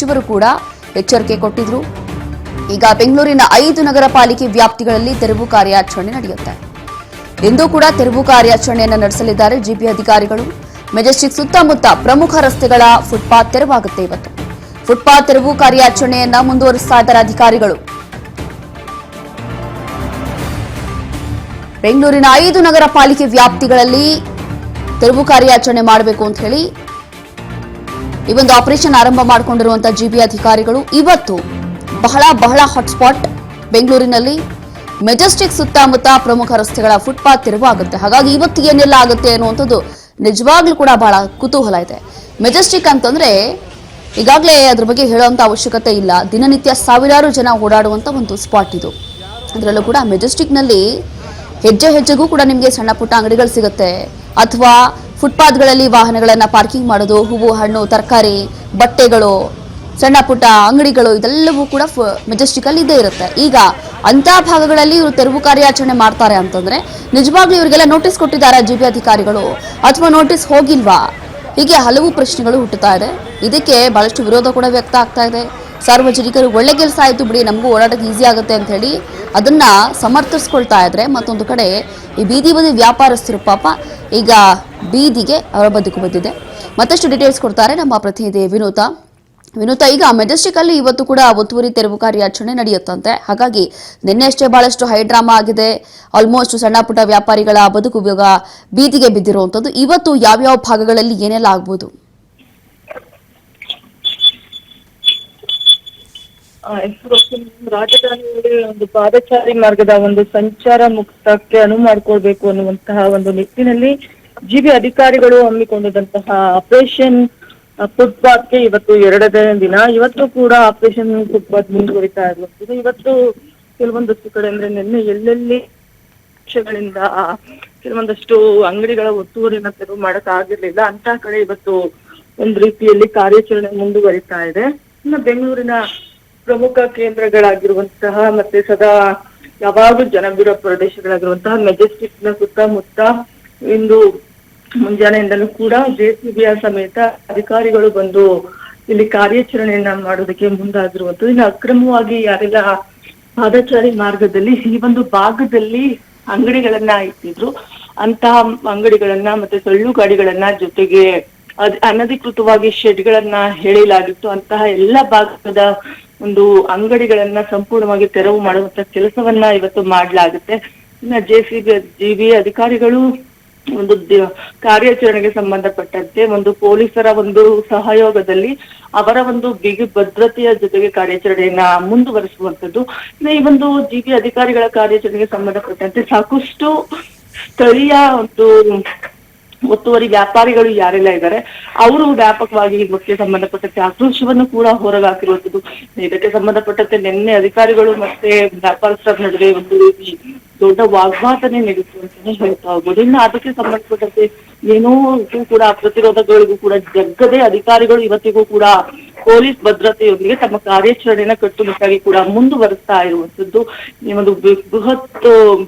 ಸಚಿವರು ಕೂಡ ಎಚ್ಚರಿಕೆ ಕೊಟ್ಟಿದ್ರು. ಈಗ ಬೆಂಗಳೂರಿನ 5 ನಗರ ಪಾಲಿಕೆ ವ್ಯಾಪ್ತಿಗಳಲ್ಲಿ ತೆರವು ಕಾರ್ಯಾಚರಣೆ ನಡೆಯುತ್ತೆ. ಇಂದು ಕೂಡ ತೆರವು ಕಾರ್ಯಾಚರಣೆಯನ್ನು ನಡೆಸಲಿದ್ದಾರೆ ಜಿಪಿ ಅಧಿಕಾರಿಗಳು. ಮೆಜೆಸ್ಟಿಕ್ ಸುತ್ತಮುತ್ತ ಪ್ರಮುಖ ರಸ್ತೆಗಳ ಫುಟ್ಪಾತ್ ತೆರವಾಗುತ್ತೆ. ಇವತ್ತು ಫುಟ್ಪಾತ್ ತೆರವು ಕಾರ್ಯಾಚರಣೆಯನ್ನ ಮುಂದುವರಿಸ್ತಾ ಇದ್ದಾರೆ ಅಧಿಕಾರಿಗಳು. ಬೆಂಗಳೂರಿನ 5 ನಗರ ಪಾಲಿಕೆ ವ್ಯಾಪ್ತಿಗಳಲ್ಲಿ ತೆರವು ಕಾರ್ಯಾಚರಣೆ ಮಾಡಬೇಕು ಅಂತ ಹೇಳಿ ಈ ಒಂದು ಆಪರೇಷನ್ ಆರಂಭ ಮಾಡಿಕೊಂಡಿರುವಂತಹ ಜಿಬಿ ಅಧಿಕಾರಿಗಳು. ಇವತ್ತು ಬಹಳ ಹಾಟ್ಸ್ಪಾಟ್ ಬೆಂಗಳೂರಿನಲ್ಲಿ ಮೆಜೆಸ್ಟಿಕ್ ಸುತ್ತಮುತ್ತ ಪ್ರಮುಖ ರಸ್ತೆಗಳ ಫುಟ್ಪಾತ್ ತೆರವಾಗುತ್ತೆ. ಹಾಗಾಗಿ ಇವತ್ತು ಏನೆಲ್ಲ ಆಗುತ್ತೆ ಅನ್ನುವಂಥದ್ದು ನಿಜವಾಗ್ಲೂ ಕೂಡ ಬಹಳ ಕುತೂಹಲ ಇದೆ. ಮೆಜೆಸ್ಟಿಕ್ ಅಂತಂದ್ರೆ ಈಗಾಗಲೇ ಅದ್ರ ಬಗ್ಗೆ ಹೇಳುವಂತ ಅವಶ್ಯಕತೆ ಇಲ್ಲ. ದಿನನಿತ್ಯ ಸಾವಿರಾರು ಜನ ಓಡಾಡುವಂತ ಒಂದು ಸ್ಪಾಟ್ ಇದು. ಅದರಲ್ಲೂ ಕೂಡ ಮೆಜೆಸ್ಟಿಕ್ನಲ್ಲಿ ಹೆಜ್ಜೆಗೂ ಕೂಡ ನಿಮಗೆ ಸಣ್ಣ ಪುಟ್ಟ ಅಂಗಡಿಗಳು ಸಿಗುತ್ತೆ, ಅಥವಾ ಫುಟ್ಪಾತ್ಗಳಲ್ಲಿ ವಾಹನಗಳನ್ನ ಪಾರ್ಕಿಂಗ್ ಮಾಡೋದು, ಹೂವು ಹಣ್ಣು ತರಕಾರಿ ಬಟ್ಟೆಗಳು ಸಣ್ಣ ಪುಟ್ಟ ಅಂಗಡಿಗಳು ಇದೆಲ್ಲವೂ ಕೂಡ ಮೆಜೆಸ್ಟಿಕ್ ಅಲ್ಲಿ ಇದ್ದೇ ಇರುತ್ತೆ. ಈಗ ಅಂತ ಭಾಗಗಳಲ್ಲಿ ಇವರು ತೆರವು ಕಾರ್ಯಾಚರಣೆ ಮಾಡ್ತಾರೆ ಅಂತಂದ್ರೆ ನಿಜವಾಗ್ಲೂ ಇವರಿಗೆಲ್ಲ ನೋಟಿಸ್ ಕೊಟ್ಟಿದ್ದಾರೆ ಜಿಬಿ ಅಧಿಕಾರಿಗಳು ಅಥವಾ ನೋಟಿಸ್ ಹೋಗಿಲ್ವಾ? ಹೀಗೆ ಹಲವು ಪ್ರಶ್ನೆಗಳು ಹುಟ್ಟುತ್ತಾ ಇದೆ. ಇದಕ್ಕೆ ಬಹಳಷ್ಟು ವಿರೋಧ ಕೂಡ ವ್ಯಕ್ತ ಆಗ್ತಾ ಇದೆ. ಸಾರ್ವಜನಿಕರು ಒಳ್ಳೆ ಕೆಲಸ ಆಯ್ತು ಬಿಡಿ, ನಮಗೂ ಓಡಾಟಕ್ಕೆ ಈಸಿ ಆಗುತ್ತೆ ಅಂತ ಹೇಳಿ ಅದನ್ನ ಸಮರ್ಥಿಸ್ಕೊಳ್ತಾ ಇದ್ರೆ, ಮತ್ತೊಂದು ಕಡೆ ಈ ಬೀದಿ ವ್ಯಾಪಾರಸ್ಥರು ಪಾಪ ಈಗ ಬೀದಿಗೆ ಅವರ ಬದುಕು ಬಂದಿದೆ. ಮತ್ತಷ್ಟು ಡೀಟೇಲ್ಸ್ ಕೊಡ್ತಾರೆ ನಮ್ಮ ಪ್ರತಿನಿಧಿ ವಿನೂತ. ಈಗ ಮೆಜೆಸ್ಟಿಕ್ ಅಲ್ಲಿ ಇವತ್ತು ಕೂಡ ಒತ್ತುವರಿ ತೆರವು ಕಾರ್ಯಾಚರಣೆ ನಡೆಯುತ್ತಂತೆ. ಹಾಗಾಗಿ ನಿನ್ನೆ ಅಷ್ಟೇ ಬಹಳಷ್ಟು ಹೈ ಡ್ರಾಮಾ ಆಗಿದೆ. ಆಲ್ಮೋಸ್ಟ್ ಸಣ್ಣ ಪುಟ್ಟ ವ್ಯಾಪಾರಿಗಳ ಬದುಕು ಇವಾಗ ಬೀದಿಗೆ ಬಿದ್ದಿರುವಂತದ್ದು. ಇವತ್ತು ಯಾವ್ಯಾವ ಭಾಗಗಳಲ್ಲಿ ಏನೆಲ್ಲ ಆಗ್ಬೋದು? ರಾಜಧಾನಿಯಲ್ಲಿ ಒಂದು ಪಾದಚಾರಿ ಮಾರ್ಗದ ಒಂದು ಸಂಚಾರ ಮುಕ್ತಕ್ಕೆ ಅನುವು ಮಾಡಿಕೊಳ್ಬೇಕು ಅನ್ನುವಂತಹ ಒಂದು ನಿಟ್ಟಿನಲ್ಲಿ ಜಿಬಿ ಅಧಿಕಾರಿಗಳು ಹಮ್ಮಿಕೊಂಡಿದ್ದಂತಹ ಆಪರೇಷನ್ ಫುಟ್ಪಾತ್ಗೆ ಇವತ್ತು 2ನೇ ದಿನ. ಇವತ್ತು ಕೂಡ ಆಪರೇಷನ್ ಫುಟ್ಪಾತ್ ಮುಂದುವರಿತಾ ಇರುವಂತದ್ದು. ಇವತ್ತು ಕೆಲವೊಂದಷ್ಟು ಕಡೆ ಅಂದ್ರೆ ನಿನ್ನೆ ಎಲ್ಲೆಲ್ಲಿ ಪಕ್ಷಗಳಿಂದ ಕೆಲವೊಂದಷ್ಟು ಅಂಗಡಿಗಳ ಒತ್ತುವರಿನ ತೆರವು ಮಾಡಕ್ ಆಗಿರ್ಲಿಲ್ಲ, ಅಂತ ಕಡೆ ಇವತ್ತು ಒಂದ್ ರೀತಿಯಲ್ಲಿ ಕಾರ್ಯಾಚರಣೆ ಮುಂದುವರಿತಾ ಇದೆ. ಇನ್ನು ಬೆಂಗಳೂರಿನ ಪ್ರಮುಖ ಕೇಂದ್ರಗಳಾಗಿರುವಂತಹ ಮತ್ತೆ ಸದಾ ಯಾವಾಗಲೂ ಜನಬೀರ ಪ್ರದೇಶಗಳಾಗಿರುವಂತಹ ಮೆಜೆಸ್ಟಿಕ್ ನ ಸುತ್ತಮುತ್ತ ಇಂದು ಮುಂಜಾನೆಯಿಂದಲೂ ಕೂಡ ಜೆಸಿಬಿಯ ಸಮೇತ ಅಧಿಕಾರಿಗಳು ಬಂದು ಇಲ್ಲಿ ಕಾರ್ಯಾಚರಣೆಯನ್ನ ಮಾಡೋದಕ್ಕೆ ಮುಂದಾಗಿರುವಂತದ್ದು. ಇನ್ನು ಅಕ್ರಮವಾಗಿ ಯಾರೆಲ್ಲ ಪಾದಚಾರಿ ಮಾರ್ಗದಲ್ಲಿ ಈ ಒಂದು ಭಾಗದಲ್ಲಿ ಅಂಗಡಿಗಳನ್ನ ಇಟ್ಟಿದ್ರು ಅಂತಹ ಅಂಗಡಿಗಳನ್ನ ಮತ್ತೆ ತಳ್ಳು ಗಾಡಿಗಳನ್ನ ಜೊತೆಗೆ ಅನಧಿಕೃತವಾಗಿ ಶೆಡ್ಗಳನ್ನ ಎಳೆಯಲಾಗಿತ್ತು. ಅಂತಹ ಎಲ್ಲ ಭಾಗದ ಒಂದು ಅಂಗಡಿಗಳನ್ನ ಸಂಪೂರ್ಣವಾಗಿ ತೆರವು ಮಾಡುವಂತ ಕೆಲಸವನ್ನ ಇವತ್ತು ಮಾಡಲಾಗುತ್ತೆ. ಇನ್ನ ಜಿಬಿ ಅಧಿಕಾರಿಗಳು ಒಂದು ಕಾರ್ಯಾಚರಣೆಗೆ ಸಂಬಂಧಪಟ್ಟಂತೆ ಒಂದು ಪೊಲೀಸರ ಒಂದು ಸಹಯೋಗದಲ್ಲಿ ಅವರ ಒಂದು ಬಿಗಿ ಭದ್ರತೆಯ ಜೊತೆಗೆ ಕಾರ್ಯಾಚರಣೆಯನ್ನ ಮುಂದುವರಿಸುವಂತದ್ದು. ಈ ಒಂದು ಜಿಬಿ ಅಧಿಕಾರಿಗಳ ಕಾರ್ಯಾಚರಣೆಗೆ ಸಂಬಂಧಪಟ್ಟಂತೆ ಸಾಕಷ್ಟು ಸ್ಥಳೀಯ ಒಂದು ಒತ್ತುವರಿ ವ್ಯಾಪಾರಿಗಳು ಯಾರೆಲ್ಲ ಇದ್ದಾರೆ ಅವರು ವ್ಯಾಪಕವಾಗಿ ಇದಕ್ಕೆ ಸಂಬಂಧಪಟ್ಟಂತೆ ಆಕ್ರೋಶವನ್ನು ಕೂಡ ಹೊರಗಾಕಿರುವಂತದ್ದು. ಇದಕ್ಕೆ ಸಂಬಂಧಪಟ್ಟಂತೆ ನಿನ್ನೆ ಅಧಿಕಾರಿಗಳು ಮತ್ತೆ ವ್ಯಾಪಾರಸ್ಥರ ನಡುವೆ ಒಂದು ರೀತಿ ದೊಡ್ಡ ವಾಗ್ವಾದನೆ ನಡೆಸುವಂತಾನೆ ಹೇಳ್ತಾ ಹೋಗ್ಬೋದು. ಇನ್ನು ಅದಕ್ಕೆ ಸಂಬಂಧಪಟ್ಟಂತೆ ಏನೋ ಕೂಡ ಪ್ರತಿರೋಧಗಳಿಗೂ ಕೂಡ ಜಗ್ಗದೆ ಅಧಿಕಾರಿಗಳು ಇವತ್ತಿಗೂ ಕೂಡ ಪೊಲೀಸ್ ಭದ್ರತೆಯೊಂದಿಗೆ ತಮ್ಮ ಕಾರ್ಯಾಚರಣೆಯನ್ನ ಕಟ್ಟುನಿಟ್ಟಾಗಿ ಕೂಡ ಮುಂದುವರಿಸ್ತಾ ಇರುವಂತದ್ದು. ಈ ಒಂದು ಬೃಹತ್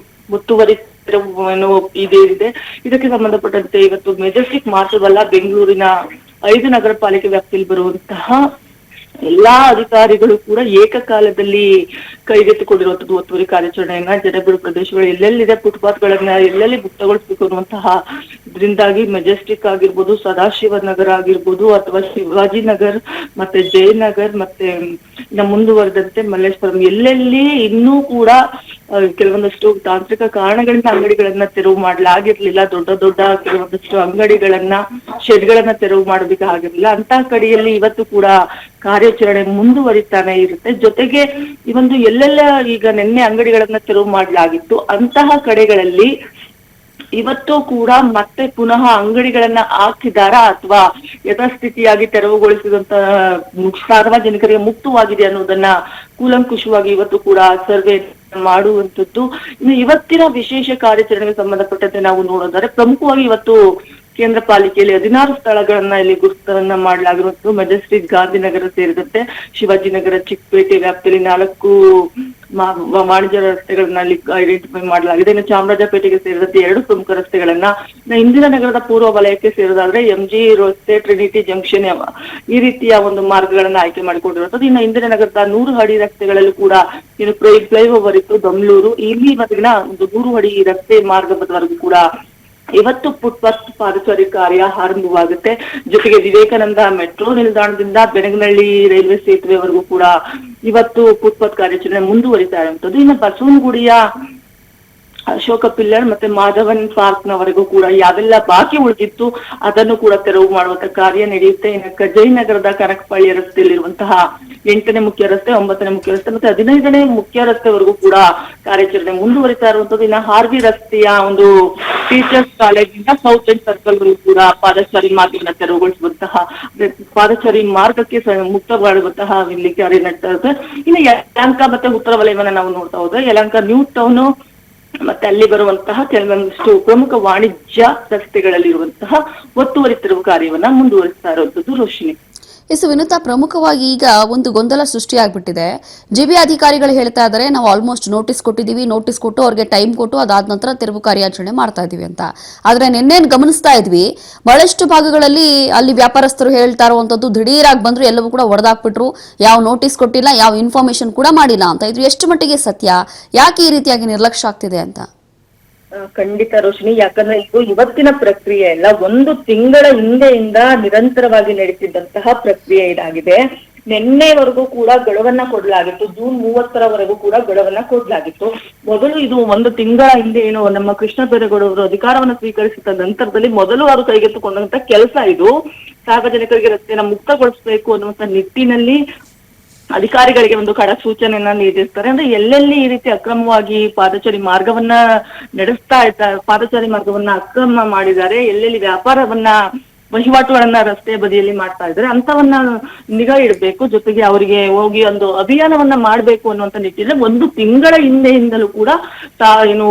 ಒತ್ತುವರಿ ಇದೆ. ಇದಕ್ಕೆ ಸಂಬಂಧಪಟ್ಟಂತೆ ಇವತ್ತು ಮೆಜೆಸ್ಟಿಕ್ ಮಾತ್ರವಲ್ಲ, ಬೆಂಗಳೂರಿನ 5 ನಗರ ಪಾಲಿಕೆ ವ್ಯಾಪ್ತಿಯಲ್ಲಿ ಬರುವಂತಹ ಎಲ್ಲಾ ಅಧಿಕಾರಿಗಳು ಕೂಡ ಏಕಕಾಲದಲ್ಲಿ ಕೈಗೆತ್ತಿಕೊಂಡಿರುವಂತದ್ದು ಒತ್ತುವರಿ ಕಾರ್ಯಾಚರಣೆಯನ್ನ. ಜನಬೀಡು ಪ್ರದೇಶಗಳು ಎಲ್ಲೆಲ್ಲಿದೆ ಫುಟ್ಪಾತ್ ಗಳನ್ನ ಎಲ್ಲೆಲ್ಲಿ ಮುಕ್ತಗೊಳಿಸಬೇಕು ಅನ್ನುವಂತಹ ಇದರಿಂದಾಗಿ ಮೆಜೆಸ್ಟಿಕ್ ಆಗಿರ್ಬೋದು, ಸದಾಶಿವ ನಗರ ಆಗಿರ್ಬೋದು, ಅಥವಾ ಶಿವಾಜಿ ನಗರ್ ಮತ್ತೆ ಜಯನಗರ್ ಮತ್ತೆ ಮುಂದುವರೆದಂತೆ ಮಲ್ಲೇಶ್ವರಂ ಎಲ್ಲೆಲ್ಲಿ ಇನ್ನೂ ಕೂಡ ಕೆಲವೊಂದಷ್ಟು ತಾಂತ್ರಿಕ ಕಾರಣಗಳಿಂದ ಅಂಗಡಿಗಳನ್ನ ತೆರವು ಮಾಡಲಾಗಿರ್ಲಿಲ್ಲ, ದೊಡ್ಡ ಕೆಲವೊಂದಷ್ಟು ಅಂಗಡಿಗಳನ್ನ ಶೆಡ್ಗಳನ್ನ ತೆರವು ಮಾಡೋದಕ್ಕೆ ಆಗಿರ್ಲಿಲ್ಲ, ಅಂತ ಕಡೆಯಲ್ಲಿ ಇವತ್ತು ಕೂಡ ಕಾರ್ಯಾಚರಣೆ ಮುಂದುವರಿತಾನೆ ಇರುತ್ತೆ. ಜೊತೆಗೆ ಈ ಒಂದು ಎಲ್ಲೆಲ್ಲ ಈಗ ನಿನ್ನೆ ಅಂಗಡಿಗಳನ್ನ ತೆರವು ಮಾಡಲಾಗಿತ್ತು ಅಂತಹ ಕಡೆಗಳಲ್ಲಿ ಇವತ್ತು ಕೂಡ ಮತ್ತೆ ಪುನಃ ಅಂಗಡಿಗಳನ್ನ ಹಾಕಿದಾರಾ ಅಥವಾ ಯಥಾಸ್ಥಿತಿಯಾಗಿ ತೆರವುಗೊಳಿಸಿದಂತ ಸಾರ್ವಜನಿಕರಿಗೆ ಮುಕ್ತವಾಗಿದೆ ಅನ್ನೋದನ್ನ ಕೂಲಂಕುಷವಾಗಿ ಇವತ್ತು ಕೂಡ ಸರ್ವೆ ಮಾಡುವಂತದ್ದು. ಇನ್ನು ಇವತ್ತಿನ ವಿಶೇಷ ಕಾರ್ಯಾಚರಣೆಗೆ ಸಂಬಂಧಪಟ್ಟಂತೆ ನಾವು ನೋಡೋದಾದ್ರೆ ಪ್ರಮುಖವಾಗಿ ಇವತ್ತು ಕೇಂದ್ರ ಪಾಲಿಕೆಯಲ್ಲಿ 16 ಸ್ಥಳಗಳನ್ನ ಇಲ್ಲಿ ಗುರುತನ್ನ ಮಾಡಲಾಗಿರುವುದು. ಮೆಜೆಸ್ಟಿಕ್, ಗಾಂಧಿನಗರ ಸೇರಿದಂತೆ ಶಿವಾಜಿನಗರ, ಚಿಕ್ಕಪೇಟೆ ವ್ಯಾಪ್ತಿಯಲ್ಲಿ 4 ವಾಣಿಜ್ಯ ರಸ್ತೆಗಳನ್ನ ಇಲ್ಲಿ ಐಡೆಂಟಿಫೈ ಮಾಡಲಾಗಿದೆ. ಇನ್ನು ಚಾಮರಾಜಪೇಟೆಗೆ ಸೇರಿದಂತೆ 2 ಪ್ರಮುಖ ರಸ್ತೆಗಳನ್ನ, ಇಂದಿರಾ ನಗರದ ಪೂರ್ವ ವಲಯಕ್ಕೆ ಸೇರಿದಾದ್ರೆ MG ರಸ್ತೆ, ಟ್ರಿನಿಟಿ ಜಂಕ್ಷನ್ ಈ ರೀತಿಯ ಒಂದು ಮಾರ್ಗಗಳನ್ನ ಆಯ್ಕೆ ಮಾಡಿಕೊಂಡಿರುವಂತದ್ದು. ಇನ್ನು ಇಂದಿರಾ ನಗರದ 100 ಅಡಿ ರಸ್ತೆಗಳಲ್ಲೂ ಕೂಡ ಇನ್ನು ಫ್ಲೈಓವರ್ ಇತ್ತು ದಮ್ಲೂರು, ಇಲ್ಲಿ ಮತ್ತಿನ ಒಂದು 100 ಅಡಿ ರಸ್ತೆ ಮಾರ್ಗದವರೆಗೂ ಕೂಡ ಇವತ್ತು ಫುಟ್ಪಾತ್ ಪಾದಚಾರಿ ಕಾರ್ಯ ಆರಂಭವಾಗುತ್ತೆ. ಜೊತೆಗೆ ವಿವೇಕಾನಂದ ಮೆಟ್ರೋ ನಿಲ್ದಾಣದಿಂದ ಬೆನಗನಹಳ್ಳಿ ರೈಲ್ವೆ ಸೇತುವೆವರೆಗೂ ಕೂಡ ಇವತ್ತು ಫುಟ್ಪಾತ್ ಕಾರ್ಯಾಚರಣೆ ಮುಂದುವರಿತಾ ಇರುವಂತದ್ದು. ಇನ್ನು ಬಸವನಗುಡಿಯ ಅಶೋಕ ಪಿಲ್ಲರ್ ಮತ್ತೆ ಮಾಧವನ್ ಪಾರ್ಕ್ ನವರೆಗೂ ಕೂಡ ಯಾವೆಲ್ಲ ಬಾಕಿ ಉಳಿದಿತ್ತು ಅದನ್ನು ಕೂಡ ತೆರವು ಮಾಡುವಂತ ಕಾರ್ಯ ನಡೆಯುತ್ತೆ. ಇನ್ನು ಜಯನಗರದ ಕನಕಪಾಳ್ಯ ರಸ್ತೆಯಲ್ಲಿರುವಂತಹ 8ನೇ ಮುಖ್ಯ ರಸ್ತೆ, 9ನೇ ಮುಖ್ಯ ರಸ್ತೆ ಮತ್ತೆ 15ನೇ ಮುಖ್ಯ ರಸ್ತೆವರೆಗೂ ಕೂಡ ಕಾರ್ಯಾಚರಣೆ ಮುಂದುವರಿತಾ ಇರುವಂತದ್ದು. ಇನ್ನು RV ರಸ್ತೆಯ ಒಂದು ಟೀಚರ್ಸ್ ಕಾಲೇಜಿಂದ ಸೌತ್ ಎಂಡ್ ಸರ್ಕಲ್ ವರೆಗೂ ಕೂಡ ಪಾದಚಾರಿ ಮಾರ್ಗವನ್ನು ತೆರವುಗೊಳಿಸುವಂತಹ ಪಾದಚಾರಿ ಮಾರ್ಗಕ್ಕೆ ಮುಕ್ತವಾಗುವಂತಹ ಇಲ್ಲಿ ಕಾರ್ಯ ನಡೀತಾ ಇರುತ್ತೆ. ಇನ್ನು ಯಲಹಂಕ ಮತ್ತೆ ಉತ್ತರ ವಲಯವನ್ನ ನಾವು ನೋಡ್ತಾ ಹೋದ್ರೆ ಯಲಹಂಕ ನ್ಯೂ ಟೌನ್ ಮತ್ತೆ ಅಲ್ಲಿ ಬರುವಂತಹ ಕೆಲವೊಂದಿಷ್ಟು ಪ್ರಮುಖ ವಾಣಿಜ್ಯ ರಸ್ತೆಗಳಲ್ಲಿರುವಂತಹ ಒತ್ತುವರಿ ತೆರವು ಕಾರ್ಯವನ್ನ ಮುಂದುವರಿಸ್ತಾ ಇರುವಂತದ್ದು. ರೋಶಿನಿ, ಎಸ್ ವಿನುತಾ, ಪ್ರಮುಖವಾಗಿ ಈಗ ಒಂದು ಗೊಂದಲ ಸೃಷ್ಟಿಯಾಗ್ಬಿಟ್ಟಿದೆ. ಜಿಬಿ ಅಧಿಕಾರಿಗಳು ಹೇಳ್ತಾ ಇದ್ದಾರೆ ನಾವು ಆಲ್ಮೋಸ್ಟ್ ನೋಟಿಸ್ ಕೊಟ್ಟಿದ್ದೀವಿ, ನೋಟಿಸ್ ಕೊಟ್ಟು ಅವ್ರಿಗೆ ಟೈಮ್ ಕೊಟ್ಟು ಅದಾದ ನಂತರ ತೆರವು ಕಾರ್ಯಾಚರಣೆ ಮಾಡ್ತಾ ಇದೀವಿ ಅಂತ. ಆದ್ರೆ ನಿನ್ನೇನು ಗಮನಿಸ್ತಾ ಇದ್ವಿ, ಬಹಳಷ್ಟು ಭಾಗಗಳಲ್ಲಿ ಅಲ್ಲಿ ವ್ಯಾಪಾರಸ್ಥರು ಹೇಳ್ತಾ ಇರುವಂತದ್ದು ದಿಢೀರಾಗಿ ಬಂದ್ರು, ಎಲ್ಲವೂ ಕೂಡ ಹೊಡೆದಾಕ್ಬಿಟ್ರು, ಯಾವ ನೋಟಿಸ್ ಕೊಟ್ಟಿಲ್ಲ, ಯಾವ ಇನ್ಫಾರ್ಮೇಶನ್ ಕೂಡ ಮಾಡಿಲ್ಲ ಅಂತ. ಇದು ಎಷ್ಟು ಮಟ್ಟಿಗೆ ಸತ್ಯ, ಯಾಕೆ ಈ ರೀತಿಯಾಗಿ ನಿರ್ಲಕ್ಷ್ಯ ಆಗ್ತಿದೆ ಅಂತ? ಖಂಡಿತ ರೋಶಿನಿ, ಯಾಕಂದ್ರೆ ಇದು ಇವತ್ತಿನ ಪ್ರಕ್ರಿಯೆ ಅಲ್ಲ, 1 ತಿಂಗಳ ಹಿಂದೆಯಿಂದ ನಿರಂತರವಾಗಿ ನಡೀತಿದ್ದಂತಹ ಪ್ರಕ್ರಿಯೆ ಇದಾಗಿದೆ. ನಿನ್ನೆವರೆಗೂ ಕೂಡ ಗಡುವನ್ನ ಕೊಡಲಾಗಿತ್ತು, ಜೂನ್ 30ರವರೆಗೂ ಕೂಡ ಗಡುವನ್ನ ಕೊಡಲಾಗಿತ್ತು. ಮೊದಲು ಇದು 1 ತಿಂಗಳ ಹಿಂದೆ ಏನು ನಮ್ಮ ಕೃಷ್ಣ ಬೈರೇಗೌಡ ಅಧಿಕಾರವನ್ನು ಸ್ವೀಕರಿಸಿದ ನಂತರದಲ್ಲಿ ಮೊದಲು ಅವರು ಕೈಗೆತ್ತಿಕೊಂಡಂತ ಕೆಲಸ ಇದು. ಸಾರ್ವಜನಿಕರಿಗೆ ರಸ್ತೆಯನ್ನ ಮುಕ್ತಗೊಳಿಸಬೇಕು ಅನ್ನುವಂತ ನಿಟ್ಟಿನಲ್ಲಿ ಅಧಿಕಾರಿಗಳಿಗೆ ಒಂದು ಖಡಕ್ ಸೂಚನೆಯನ್ನ ನೀಡಿರ್ತಾರೆ. ಅಂದ್ರೆ ಎಲ್ಲೆಲ್ಲಿ ಈ ರೀತಿ ಅಕ್ರಮವಾಗಿ ಪಾದಚಾರಿ ಮಾರ್ಗವನ್ನ ನಡೆಸ್ತಾ ಇದ್ದಾರೆ, ಪಾದಚಾರಿ ಮಾರ್ಗವನ್ನ ಅಕ್ರಮ ಮಾಡಿದ್ದಾರೆ, ಎಲ್ಲೆಲ್ಲಿ ವ್ಯಾಪಾರವನ್ನ ವಹಿವಾಟುಗಳನ್ನ ರಸ್ತೆ ಬದಿಯಲ್ಲಿ ಮಾಡ್ತಾ ಇದ್ದಾರೆ ಅಂತವನ್ನ ನಿಗಾ ಇಡಬೇಕು. ಜೊತೆಗೆ ಅವರಿಗೆ ಹೋಗಿ ಒಂದು ಅಭಿಯಾನವನ್ನ ಮಾಡ್ಬೇಕು ಅನ್ನುವಂತ ನಿಟ್ಟಿನಲ್ಲಿ 1 ತಿಂಗಳ ಹಿಂದೆಯಿಂದಲೂ ಕೂಡ ಏನು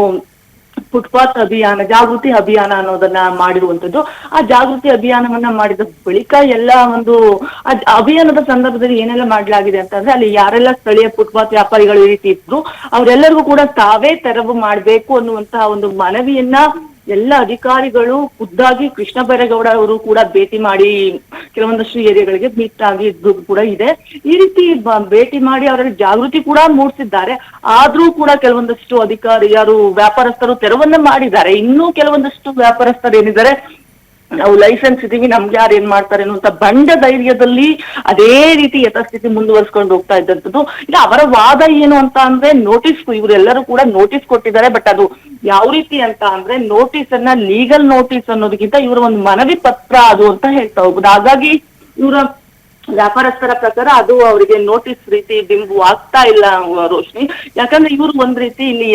ಫುಟ್ಪಾತ್ ಅಭಿಯಾನ, ಜಾಗೃತಿ ಅಭಿಯಾನ ಅನ್ನೋದನ್ನ ಮಾಡಿರುವಂತದ್ದು. ಆ ಜಾಗೃತಿ ಅಭಿಯಾನವನ್ನ ಮಾಡಿದ ಬಳಿಕ ಎಲ್ಲ ಒಂದು ಅಭಿಯಾನದ ಸಂದರ್ಭದಲ್ಲಿ ಏನೆಲ್ಲ ಮಾಡಲಾಗಿದೆ ಅಂತಂದ್ರೆ, ಅಲ್ಲಿ ಯಾರೆಲ್ಲ ಸ್ಥಳೀಯ ಫುಟ್ಪಾತ್ ವ್ಯಾಪಾರಿಗಳು ಈ ರೀತಿ ಇದ್ರು ಅವರೆಲ್ಲರಿಗೂ ಕೂಡ ತಾವೇ ತೆರವು ಮಾಡ್ಬೇಕು ಅನ್ನುವಂತಹ ಒಂದು ಮನವಿಯನ್ನ ಎಲ್ಲ ಅಧಿಕಾರಿಗಳು ಖುದ್ದಾಗಿ ಕೃಷ್ಣ ಬೈರೇಗೌಡ ಅವರು ಕೂಡ ಭೇಟಿ ಮಾಡಿ ಕೆಲವೊಂದಷ್ಟು ಏರಿಯಾಗಳಿಗೆ ಮೀಟ್ ಆಗಿದ್ದು ಕೂಡ ಇದೆ. ಈ ರೀತಿ ಭೇಟಿ ಮಾಡಿ ಅವರಲ್ಲಿ ಜಾಗೃತಿ ಕೂಡ ಮೂಡಿಸಿದ್ದಾರೆ. ಆದ್ರೂ ಕೂಡ ಕೆಲವೊಂದಷ್ಟು ಯಾರು ವ್ಯಾಪಾರಸ್ಥರು ತೆರವನ್ನ ಮಾಡಿದ್ದಾರೆ. ಇನ್ನೂ ಕೆಲವೊಂದಷ್ಟು ವ್ಯಾಪಾರಸ್ಥರು ಏನಿದ್ದಾರೆ, ನಾವು ಲೈಸೆನ್ಸ್ ಇದೀವಿ, ನಮ್ಗೆ ಯಾರು ಏನ್ ಮಾಡ್ತಾರೆ ಅನ್ನುವಂತ ಬಂಡ ಧೈರ್ಯದಲ್ಲಿ ಅದೇ ರೀತಿ ಯಥಾಸ್ಥಿತಿ ಮುಂದುವರ್ಸ್ಕೊಂಡು ಹೋಗ್ತಾ ಇದ್ದಂಥದ್ದು. ಇಲ್ಲ, ಅವರ ವಾದ ಏನು ಅಂತ ಅಂದ್ರೆ, ನೋಟಿಸ್ ಇವರೆಲ್ಲರೂ ಕೂಡ ನೋಟಿಸ್ ಕೊಟ್ಟಿದ್ದಾರೆ, ಬಟ್ ಅದು ಯಾವ ರೀತಿ ಅಂತ ಅಂದ್ರೆ ನೋಟಿಸ್ ಅನ್ನ ಲೀಗಲ್ ನೋಟಿಸ್ ಅನ್ನೋದಕ್ಕಿಂತ ಇವರ ಒಂದು ಮನವಿ ಪತ್ರ ಅದು ಅಂತ ಹೇಳ್ತಾ ಹೋಗ್ಬೋದು. ಹಾಗಾಗಿ ಇವರ ವ್ಯಾಪಾರಸ್ಥರ ಪ್ರಕಾರ ಅದು ಅವರಿಗೆ ನೋಟಿಸ್ ರೀತಿ ಆಗ್ತಾ ಇಲ್ಲ ರೋಶಿನಿ. ಯಾಕಂದ್ರೆ ಇವ್ರು ಒಂದ್ ರೀತಿ ಇಲ್ಲಿ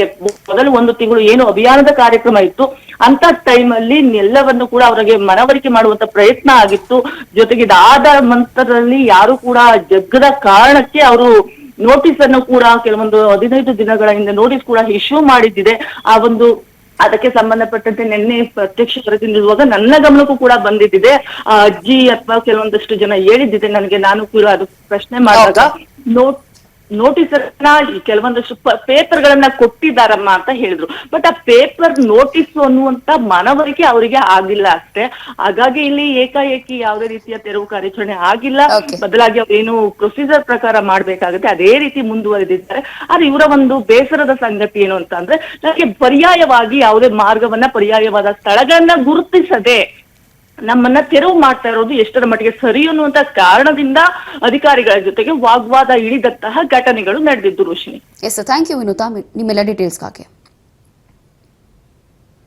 ಮೊದಲು 1 ತಿಂಗಳು ಏನು ಅಭಿಯಾನದ ಕಾರ್ಯಕ್ರಮ ಇತ್ತು ಅಂತ ಟೈಮ್ ಅಲ್ಲಿ ಎಲ್ಲವನ್ನು ಕೂಡ ಅವರಿಗೆ ಮನವರಿಕೆ ಮಾಡುವಂತ ಪ್ರಯತ್ನ ಆಗಿತ್ತು. ಜೊತೆಗೆ ಇದಾದ ನಂತರದಲ್ಲಿ ಯಾರು ಕೂಡ ಜಗ್ಗದ ಕಾರಣಕ್ಕೆ ಅವರು ನೋಟಿಸ್ ಅನ್ನು ಕೂಡ ಕೆಲವೊಂದು 15 ದಿನಗಳ ಹಿಂದೆ ನೋಟಿಸ್ ಕೂಡ ಇಶ್ಯೂ ಮಾಡಿದ್ದಿದೆ. ಆ ಒಂದು ಅದಕ್ಕೆ ಸಂಬಂಧಪಟ್ಟಂತೆ ನಿನ್ನೆ ಪ್ರತ್ಯಕ್ಷ ವರದಿ ನೀಡುವಾಗ ನನ್ನ ಗಮನಕ್ಕೂ ಕೂಡ ಬಂದಿದ್ದಿದೆ. ಅಜ್ಜಿ ಅಥವಾ ಕೆಲವೊಂದಷ್ಟು ಜನ ಹೇಳಿದ್ದಿದೆ ನನಗೆ, ನಾನು ಕೂಡ ಅದು ಪ್ರಶ್ನೆ ಮಾಡಿದಾಗ ನೋಟಿಸ್ ಅನ್ನ ಕೆಲವೊಂದಷ್ಟು ಪೇಪರ್ ಗಳನ್ನ ಕೊಟ್ಟಿದ್ದಾರಮ್ಮ ಅಂತ ಹೇಳಿದ್ರು. ಬಟ್ ಆ ಪೇಪರ್ ನೋಟಿಸ್ ಅನ್ನುವಂತ ಮನವರಿಕೆ ಅವರಿಗೆ ಆಗಿಲ್ಲ ಅಷ್ಟೇ. ಹಾಗಾಗಿ ಇಲ್ಲಿ ಏಕಾಏಕಿ ಯಾವುದೇ ರೀತಿಯ ತೆರವು ಕಾರ್ಯಾಚರಣೆ ಆಗಿಲ್ಲ. ಬದಲಾಗಿ ಅವ್ರೇನು ಪ್ರೊಸೀಜರ್ ಪ್ರಕಾರ ಮಾಡ್ಬೇಕಾಗುತ್ತೆ ಅದೇ ರೀತಿ ಮುಂದುವರೆದಿದ್ದಾರೆ. ಆದ್ರೆ ಇವರ ಒಂದು ಬೇಸರದ ಸಂಗತಿ ಏನು ಅಂತ ಅಂದ್ರೆ, ನನಗೆ ಪರ್ಯಾಯವಾಗಿ ಯಾವುದೇ ಮಾರ್ಗವನ್ನ, ಪರ್ಯಾಯವಾದ ಸ್ಥಳಗಳನ್ನ ಗುರುತಿಸದೆ ನಮ್ಮನ್ನ ತೆರವು ಮಾಡ್ತಾ ಇರೋದು ಎಷ್ಟರ ಮಟ್ಟಿಗೆ ಸರಿ ಅನ್ನುವಂತ ಕಾರಣದಿಂದ ಅಧಿಕಾರಿಗಳ ಜೊತೆಗೆ ವಾಗ್ವಾದ ಇಳಿದಂತಹ ಘಟನೆಗಳು ನಡೆದಿದ್ದು Roshini. Yes, thank you Vinutha, ನಿಮ್ಮೆಲ್ಲ ಡೀಟೇಲ್ಸ್ಗಾಗಿ.